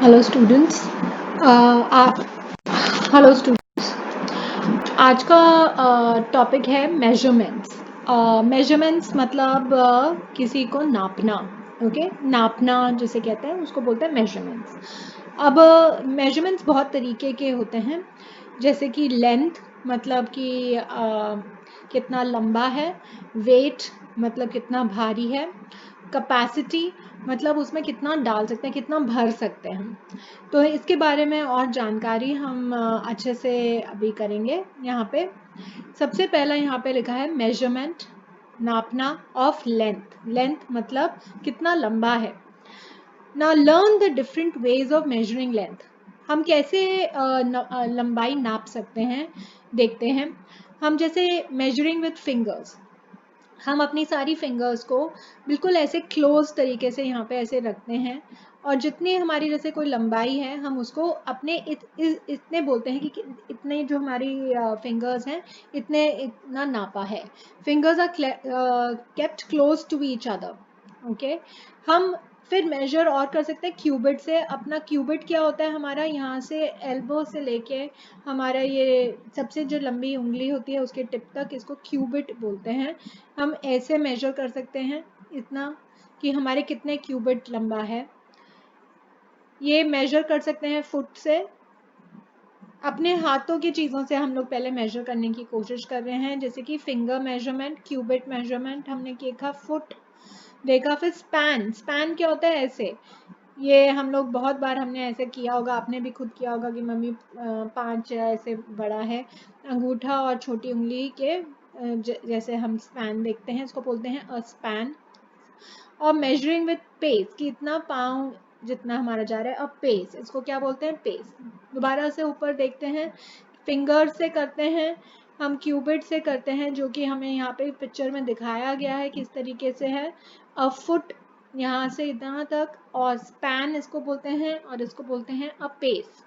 Hello students. आप hello students. आज का टॉपिक है मेजरमेंट्स। मेजरमेंट्स मतलब किसी को नापना। ओके, नापना जिसे कहते हैं उसको बोलते हैं मेजरमेंट्स। अब मेजरमेंट्स बहुत तरीके के होते हैं, जैसे कि लेंथ मतलब कि कितना लंबा है, वेट मतलब कितना भारी है, कैपेसिटी मतलब उसमें कितना डाल सकते हैं, कितना भर सकते हैं हम। तो इसके बारे में और जानकारी हम अच्छे से अभी करेंगे। यहाँ पे सबसे पहला यहाँ पे लिखा है मेजरमेंट, नापना ऑफ लेंथ। लेंथ मतलब कितना लंबा है। Now learn the different ways of measuring length. हम कैसे लंबाई नाप सकते हैं, देखते हैं। हम जैसे measuring with fingers, हम अपनी सारी फिंगर्स को बिल्कुल ऐसे क्लोज तरीके से यहाँ पे ऐसे रखते हैं, और जितनी हमारी जैसे कोई लंबाई है हम उसको अपने इतने बोलते हैं कि इतने जो हमारी फिंगर्स हैं इतना नापा है। Fingers are kept close to each other. Okay, हम फिर मेजर और कर सकते हैं क्यूबिट से। अपना क्यूबिट क्या होता है, हमारा यहाँ से एल्बो से लेके हमारा ये सबसे जो लंबी उंगली होती है उसके टिप तक, इसको क्यूबिट बोलते हैं। हम ऐसे मेजर कर सकते हैं इतना कि हमारे कितने क्यूबिट लंबा है। ये मेजर कर सकते हैं फुट से। अपने हाथों की चीज़ों से हम लोग पहले मेजर करने की कोशिश कर रहे हैं, जैसे कि फिंगर मेजरमेंट, क्यूबिट मेजरमेंट हमने देखा, फुट देखा। फिर स्पैन, स्पैन क्या होता है, ऐसे ये हम लोग बहुत बार हमने ऐसे किया होगा, आपने भी खुद किया होगा कि मम्मी 5 ऐसे बड़ा है अंगूठा और छोटी उंगली के जैसे हम स्पैन देखते हैं, इसको बोलते हैं अ स्पैन। और मेजरिंग विथ पेस कि इतना पाँव जितना हमारा जा रहा है, अब पेस, इसको क्या बोलते हैं, पेस। दोबारा से ऊपर देखते हैं, फिंगर से करते हैं, हम क्यूबिट से करते हैं, जो कि हमें यहाँ पे पिक्चर में दिखाया गया है किस तरीके से है। अ फुट यहाँ से इतना तक, और स्पैन इसको बोलते हैं, और इसको बोलते हैं अ पेस।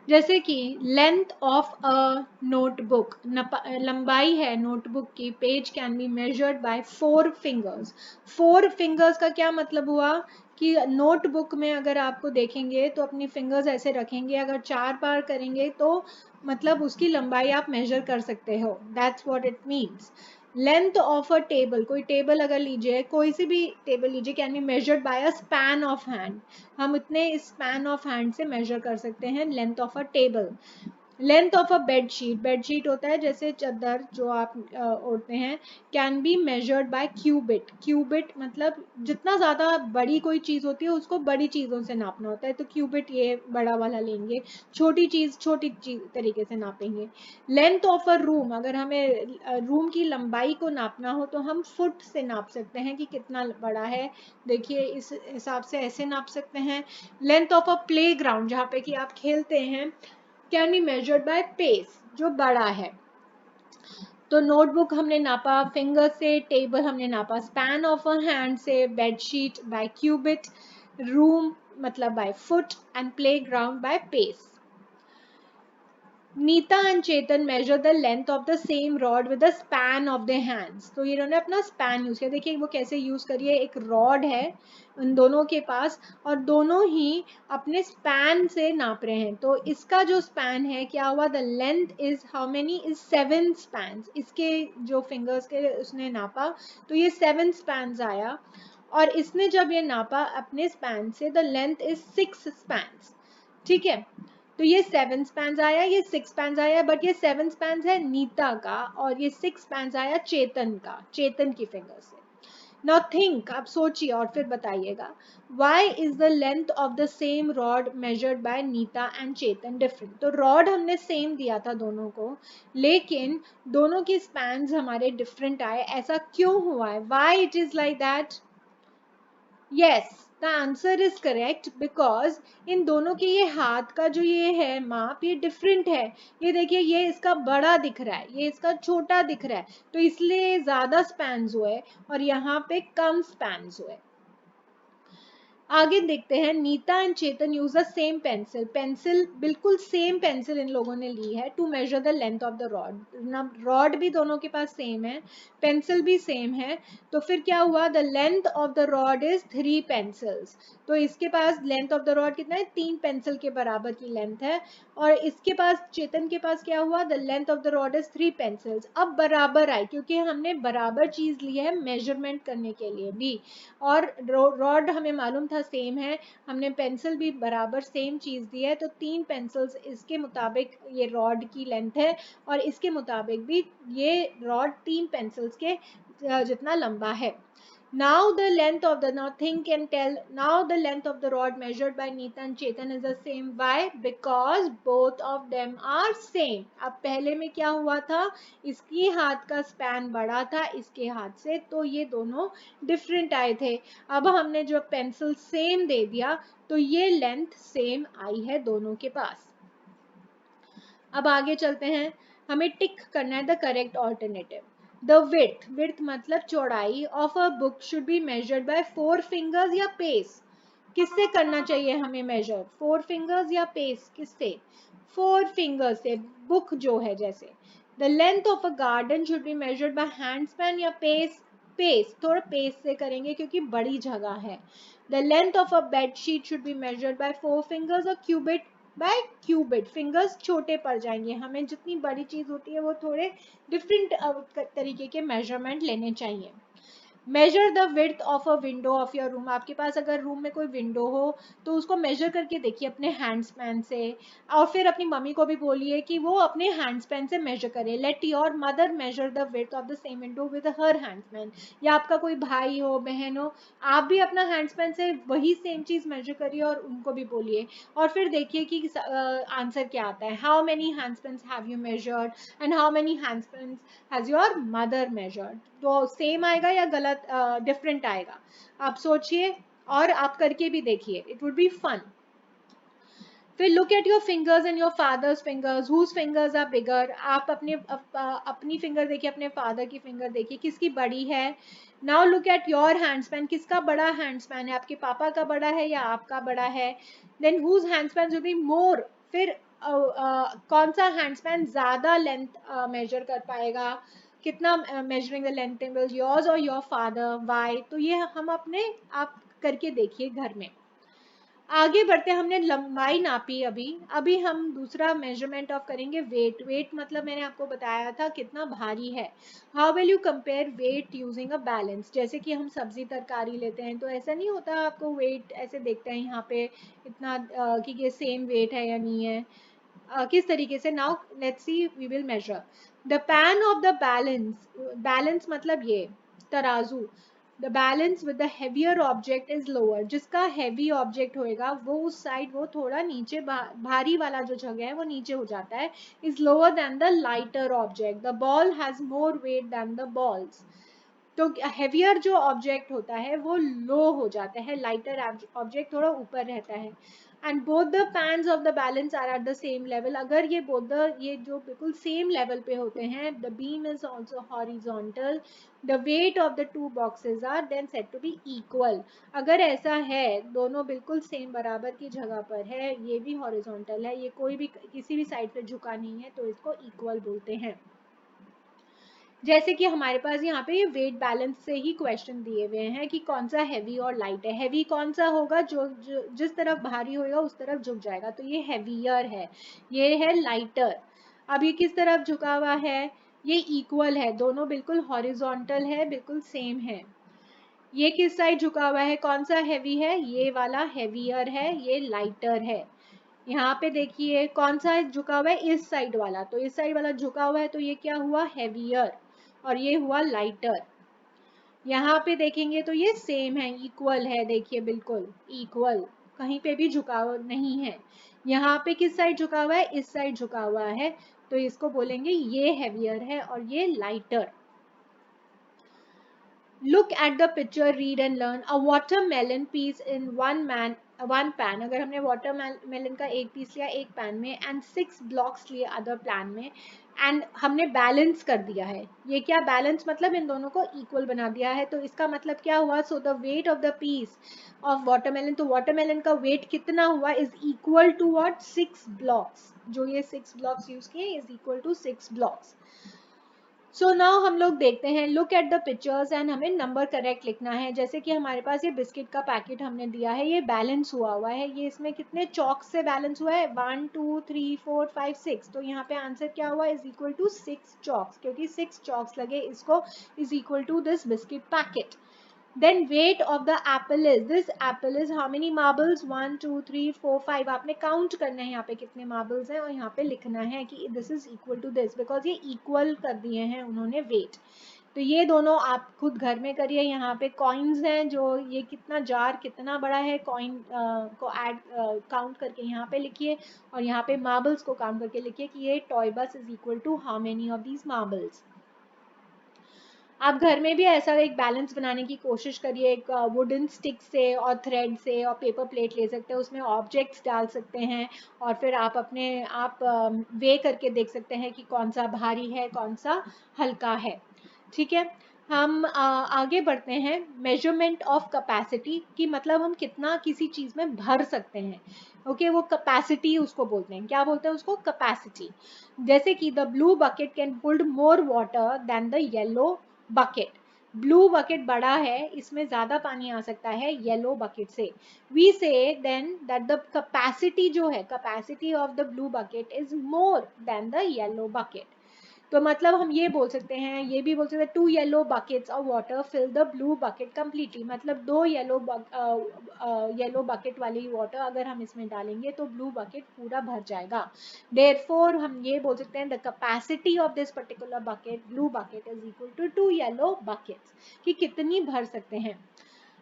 जैसे कि लेंथ ऑफ अ नोटबुक, लंबाई है नोटबुक की, page can be measured bye 4 fingers. 4 fingers का क्या मतलब हुआ कि नोटबुक में अगर आपको देखेंगे तो अपनी फिंगर्स ऐसे रखेंगे, अगर 4 बार करेंगे तो मतलब उसकी लंबाई आप मेजर कर सकते हो। That's what it means. Length of a table, कोई टेबल अगर लीजिए, कोई सी भी टेबल लीजिए, can be measured by a span of hand. हम इतने स्पैन ऑफ हैंड से मेजर कर सकते हैं length of a table. Length of a bedsheet, bedsheet होता है जैसे चादर जो आप ओढ़ते हैं, can be measured by cubit. Cubit मतलब जितना ज़्यादा बड़ी कोई चीज़ होती है उसको बड़ी चीज़ों से नापना होता है, तो क्यूबिट ये बड़ा वाला लेंगे, छोटी चीज़ छोटी चीज तरीके से नापेंगे। लेंथ ऑफ अ रूम, अगर हमें रूम की लंबाई को नापना हो तो हम फुट से नाप सकते हैं कि कितना बड़ा है। देखिए इस हिसाब से ऐसे नाप सकते हैं। Length of a playground, जहाँ पे कि आप खेलते हैं, can be measured by pace, जो बड़ा है। तो नोटबुक हमने नापा फिंगर से, टेबल हमने नापा स्पैन ऑफ अ हैंड से, बेडशीट बाय क्यूबिट, रूम मतलब by foot, and playground by pace. Neeta and Chetan measure the length of the same rod with the span of the hands. तो इन्होंने अपना span use किया, देखिए वो कैसे use करिए, एक रॉड है उन दोनों के पास और दोनों ही अपने स्पैन से नाप रहे हैं। तो इसका जो स्पैन है क्या हुआ, the length is how many, is 7 spans. इसके जो फिंगर्स के उसने नापा तो ये 7 स्पैन्स आया, और इसने जब ये नापा अपने स्पैन से, द लेंथ इज 6 स्पैन्स। ठीक है, तो ये 7 स्पैन्स आया, ये 6 स्पैन्स आया, बट ये 7 स्पैन्स है नीता का, और ये 6 स्पैन्स आया चेतन का, चेतन की फिंगर से। नाउ थिंक, आप सोचिए और फिर बताइएगा, why is the length of the same rod measured by Neeta and Chetan different. तो रॉड हमने सेम दिया था दोनों को, लेकिन दोनों की स्पैन्स हमारे डिफरेंट आए, ऐसा क्यों हुआ है, why it is like that. Yes, the answer is correct because इन दोनों के ये हाथ का जो ये है माप, ये डिफरेंट है। ये देखिए, ये इसका बड़ा दिख रहा है, ये इसका छोटा दिख रहा है, तो इसलिए ज्यादा स्पैन्स हुए और यहाँ पे कम स्पैन्स हुए। आगे देखते हैं, Neeta and Chetan use the same pencil, pencil बिल्कुल सेम पेंसिल इन लोगों ने ली है to measure the length of the rod. Rod भी दोनों के पास सेम है, पेंसिल भी सेम है, तो फिर क्या हुआ, the length of the rod is 3 pencils. तो इसके पास लेंथ ऑफ द रॉड कितना है, 3 पेंसिल के बराबर की लेंथ है। और इसके पास, चेतन के पास क्या हुआ, the length of the rod is 3 pencils. अब बराबर आए क्योंकि हमने बराबर चीज ली है मेजरमेंट करने के लिए भी, और रॉड हमें मालूम था सेम है, हमने पेंसिल भी बराबर सेम चीज दी है, तो 3 पेंसिल्स इसके मुताबिक ये रॉड की लेंथ है, और इसके मुताबिक भी ये रॉड 3 पेंसिल्स के जितना लंबा है। Now the length of the, now think and tell, now the length of the rod measured by Neeta and Chetan is the same. Why? Because both of them are same. अब पहले में क्या हुआ था, इसकी हाथ का स्पैन बड़ा था इसके हाथ से, तो ये दोनों डिफरेंट आए थे। अब हमने जो पेंसिल सेम दे दिया तो ये लेंथ सेम आई है दोनों के पास। अब आगे चलते हैं, हमें टिक करना है the correct alternative. The width मतलब चौड़ाई of a book should be measured bye 4 fingers या पेस। किससे करना चाहिए हमें मेजर, 4 फिंगर्स या पेस, किससे, 4 फिंगर्स से, बुक जो है जैसे। The length of a garden should be measured by hand span या पेस, पेस, थोड़ा पेस से करेंगे क्योंकि बड़ी जगह है। The length of a bed sheet should be measured bye 4 fingers और क्यूबिट बाय क्यूबिट, फिंगर्स छोटे पड़ जाएंगे, हमें जितनी बड़ी चीज होती है वो थोड़े डिफरेंट तरीके के मेजरमेंट लेने चाहिए। Measure the width of a window of your room, आपके पास अगर रूम में कोई विंडो हो तो उसको मेजर करके देखिए अपने हैंड स्पैन से, और फिर अपनी मम्मी को भी बोलिए कि वो अपने हैंड स्पैन से मेजर करे। Let your mother measure the width of the same window with her hand span, या आपका कोई भाई हो बहन हो, आप भी अपना हैंड स्पैन से वही सेम चीज मेजर करिए और उनको भी बोलिए, और फिर देखिए कि आंसर क्या आता है। How many hand spans have you measured and how many hand spans has your mother measured, तो सेम आएगा या गलत डिफरेंट आएगा, आप सोचिए और आप करके भी देखिए, इट वुड बी फन। फिर look at your fingers and your father's fingers, whose fingers are bigger, आप अपनी फिंगर देखिए, अपने फादर की फिंगर देखिए किसकी बड़ी है। Now look at your hand span, किसका बड़ा हैंड स्पैन है, आपके पापा का बड़ा है या आपका बड़ा है। Then whose hand span will be more, फिर कौन सा हैंड स्पैन ज्यादा लेंथ मेजर कर पाएगा, कितना measuring the length will yours और योर फादर, वाई, तो ये हम अपने आप करके देखिए घर में। आगे बढ़ते, हमने लंबाई नापी, अभी अभी हम दूसरा मेजरमेंट ऑफ करेंगे वेट। वेट मतलब मैंने आपको बताया था कितना भारी है। How will you compare weight using a balance, जैसे कि हम सब्जी तरकारी लेते हैं तो ऐसा नहीं होता, आपको वेट ऐसे देखते हैं यहाँ पे इतना कि ये सेम वेट है या नहीं है, किस तरीके से। Now let's see we will measure the pan of the balance, balance मतलब ये तराजू, the balance with the heavier object is lower, जिसका हेवी ऑब्जेक्ट होएगा वो उस साइड वो थोड़ा नीचे, भारी वाला जो जगह है वो नीचे हो जाता है, is lower than the lighter object, the ball has more weight than the balls. तो हेवियर जो ऑब्जेक्ट होता है वो लो हो जाता है, लाइटर ऑब्जेक्ट थोड़ा ऊपर रहता है। And both the pans of the balance are at the same level, अगर ये बोथ द, ये जो बिल्कुल सेम लेवल पे होते हैं, the beam is also horizontal, the weight of the two boxes are then set to be equal. अगर ऐसा है दोनों बिल्कुल सेम बराबर की जगह पर है, ये भी हॉरिजॉन्टल है, ये कोई भी किसी भी साइड पे झुका नहीं है, तो इसको इक्वल बोलते हैं। जैसे कि हमारे पास यहाँ पे ये वेट बैलेंस से ही क्वेश्चन दिए हुए हैं कि कौन सा हैवी और लाइट है। हैवी कौन सा होगा, जो जिस तरफ भारी होगा उस तरफ झुक जाएगा, तो ये हैवियर है, ये है लाइटर। अब ये किस तरफ झुका हुआ है, ये इक्वल है, दोनों बिल्कुल हॉरिजॉन्टल है, बिल्कुल सेम है। ये किस साइड झुका हुआ है, कौन सा हैवी है, ये वाला हैवियर है, ये लाइटर है। यहाँ पे देखिए कौन सा झुका हुआ है, इस साइड वाला, तो इस साइड वाला झुका हुआ है, तो ये क्या हुआ, हैवियर, और ये हुआ लाइटर। यहाँ पे देखेंगे तो ये सेम है, इक्वल है, देखिए बिल्कुल इक्वल, कहीं पे भी झुकाव नहीं है। यहाँ पे किस साइड झुका हुआ है, इस साइड झुका हुआ है, तो इसको बोलेंगे ये हैवियर है और ये lighter. Look at the picture, read and learn. A watermelon piece in one pan. अगर हमने watermelon का एक पीस लिया एक पैन में, and 6 blocks लिए अदर पैन में, एंड हमने बैलेंस कर दिया है। ये क्या बैलेंस मतलब इन दोनों को इक्वल बना दिया है। तो इसका मतलब क्या हुआ, so the weight of the piece of watermelon, तो वाटरमेलन का वेट कितना हुआ, is equal to what, 6 blocks. जो ये 6 ब्लॉक्स यूज किए is equal to 6 blocks. So now हम लोग देखते हैं, look at the pictures and हमें नंबर करेक्ट लिखना है। जैसे कि हमारे पास ये बिस्किट का पैकेट हमने दिया है, ये बैलेंस हुआ है, ये इसमें कितने चॉक से बैलेंस हुआ है, 1 2 3 4 5 6। तो यहाँ पे आंसर क्या हुआ, इज इक्वल टू 6 चॉक्स, क्योंकि 6 चॉक्स लगे इसको, is equal to this biscuit packet. Then weight of the apple is, this apple is how many marbles, 1 2 3 4 5। आपने काउंट करना है यहाँ पे कितने मार्बल्स हैं और यहाँ पे लिखना है कि this is equal to this, because ये इक्वल कर दिए हैं उन्होंने वेट। तो ये दोनों आप खुद घर में करिए। यहाँ पे कॉइन्स हैं, जो ये कितना जार कितना बड़ा है, कॉइन को ऐड काउंट करके यहाँ पे लिखिए, और यहाँ पे मार्बल्स को काउंट करके लिखिए कि ये toy bus is equal to how many of these marbles. आप घर में भी ऐसा एक बैलेंस बनाने की कोशिश करिए। एक वुडन स्टिक से और थ्रेड से और पेपर प्लेट ले सकते हैं, उसमें ऑब्जेक्ट्स डाल सकते हैं, और फिर आप अपने आप वे करके देख सकते हैं कि कौन सा भारी है कौन सा हल्का है। ठीक है, हम आगे बढ़ते हैं। मेजरमेंट ऑफ कैपेसिटी की मतलब हम कितना किसी चीज में भर सकते हैं। ओके, वो कैपेसिटी उसको बोलते हैं, क्या बोलते हैं उसको, कैपेसिटी। जैसे कि the blue bucket can hold more water than the yellow bucket. Blue bucket बड़ा है, इसमें ज्यादा पानी आ सकता है येलो बकेट से। We say then that the capacity जो है, capacity of the blue bucket is more than the yellow bucket. तो मतलब हम ये बोल सकते हैं, ये भी बोल सकते हैं, 2 yellow buckets of water fill the blue bucket completely. मतलब 2 येलो बकेट वाली वाटर अगर हम इसमें डालेंगे तो ब्लू बकेट पूरा भर जाएगा। देयरफॉर हम ये बोल सकते हैं the capacity of this particular bucket, blue bucket, is equal to 2 yellow buckets, कि कितनी भर सकते हैं।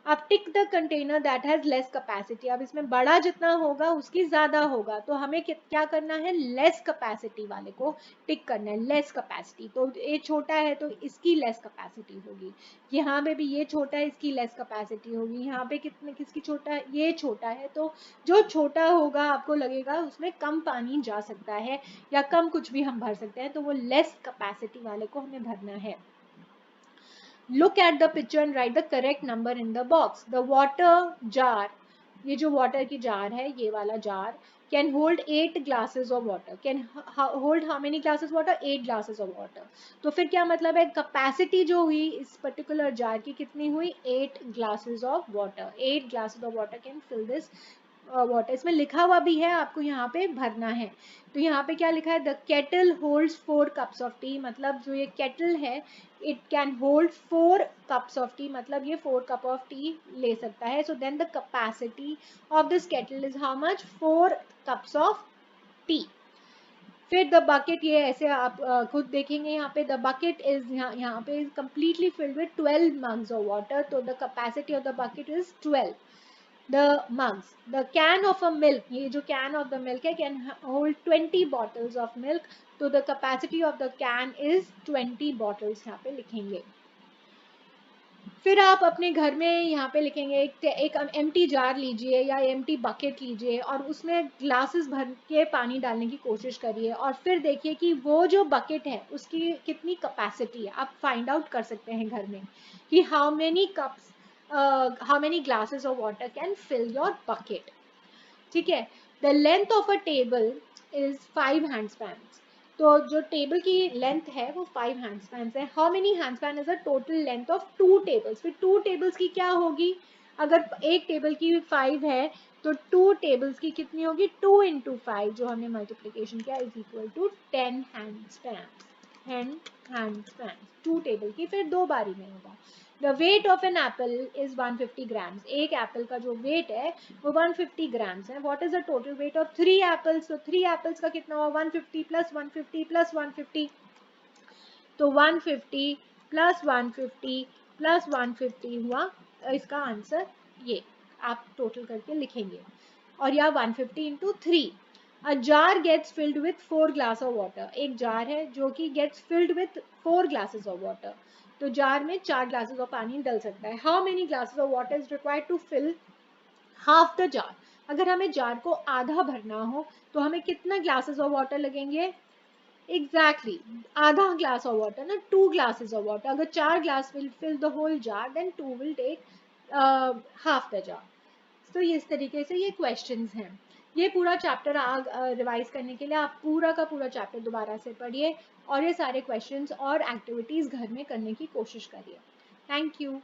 अब tick the container that has less capacity. अब इसमें बड़ा जितना होगा उसकी ज्यादा होगा, तो हमें क्या करना है, लेस कैपेसिटी वाले को टिक करना है, लेस कैपेसिटी। तो ये छोटा है तो इसकी लेस कैपेसिटी होगी, यहाँ पे भी ये छोटा है इसकी लेस कैपेसिटी होगी, यहाँ पे कितने किसकी छोटा है, ये छोटा है। तो जो छोटा होगा आपको लगेगा उसमें कम पानी जा सकता है या कम कुछ भी हम भर सकते हैं, तो वो लेस कैपेसिटी वाले को हमें भरना है। Look at the picture and write the correct number in the box. The water jar, ये जो water की jar है, ये वाला jar can hold 8 glasses of water. Can hold how many glasses water? 8 glasses of water. तो फिर क्या मतलब है, capacity जो हुई इस particular jar की कितनी हुई, 8 glasses of water. 8 glasses of water can fill this water. इसमें लिखा हुआ भी है, आपको यहाँ पे भरना है। तो यहाँ पे क्या लिखा है, the kettle holds 4 cups of tea. मतलब जो ये केटल है it can hold 4 cups of tea, मतलब ये 4 कप ऑफ टी ले सकता है। So then the capacity of this kettle is how much, 4 cups of tea. फिर द बकेट, ये ऐसे आप खुद देखेंगे यहाँ पे, द बकेट इज यहाँ पे completely filled with 12 mugs of water. तो the capacity of the bucket is 12 the mugs. The can of a milk, ये जो can of the milk है, can hold 20 bottles of milk. तो the capacity of the can is 20 bottles, यहाँ पे लिखेंगे। फिर आप अपने घर में यहाँ पे लिखेंगे, एक एम्प्टी जार लीजिए या एम्प्टी बकेट लीजिए और उसमें ग्लासेस भर के पानी डालने की कोशिश करिए, और फिर देखिए कि वो जो बकेट है उसकी कितनी कैपेसिटी है। आप फाइंड आउट कर सकते हैं घर में कि how many cups, how many glasses of water can fill your bucket. ठीक है, the length of a table is 5 handspans. तो जो टेबल की लेंथ है वो 5 हैंडस्पैन्स है। How many handspan is a total length of 2 tables. फिर 2 tables की क्या होगी, अगर एक टेबल की 5 है तो 2 टेबल्स की कितनी होगी, 2 into 5 जो हमने मल्टीप्लीकेशन किया इज इक्वल टू 10 हैंडस्पैन। 2 टेबल की फिर 2 बारी में होगा। The weight of an apple is 150 grams. एक एप्पल का जो वेट है वो 150 grams है। What is the total weight of 3 apples? तो 3 apples का कितना हुआ, 150 plus 150 plus 150। तो 150 plus 150 plus 150 हुआ इसका आंसर, ये आप टोटल करके लिखेंगे। और यह 150 into 3। A jar gets filled with 4 glass of water. एक जार है जो कि gets filled with 4 glasses of water. तो जार में 4 ग्लासेस ऑफ पानी डल सकता है। How many glasses of water is required to fill half the jar? अगर हमें जार को आधा भरना हो तो हमें कितना ग्लासेस ऑफ वाटर लगेंगे, एग्जैक्टली, आधा ग्लास ऑफ वाटर ना, 2 glasses ऑफ वाटर, अगर 4 glass will fill the whole jar, then 2 will take half the jar. तो इस तरीके से ये क्वेश्चंस हैं। ये पूरा चैप्टर आग रिवाइज करने के लिए आप पूरा का पूरा चैप्टर दोबारा से पढ़िए और ये सारे क्वेश्चंस और एक्टिविटीज़ घर में करने की कोशिश करिए। Thank you.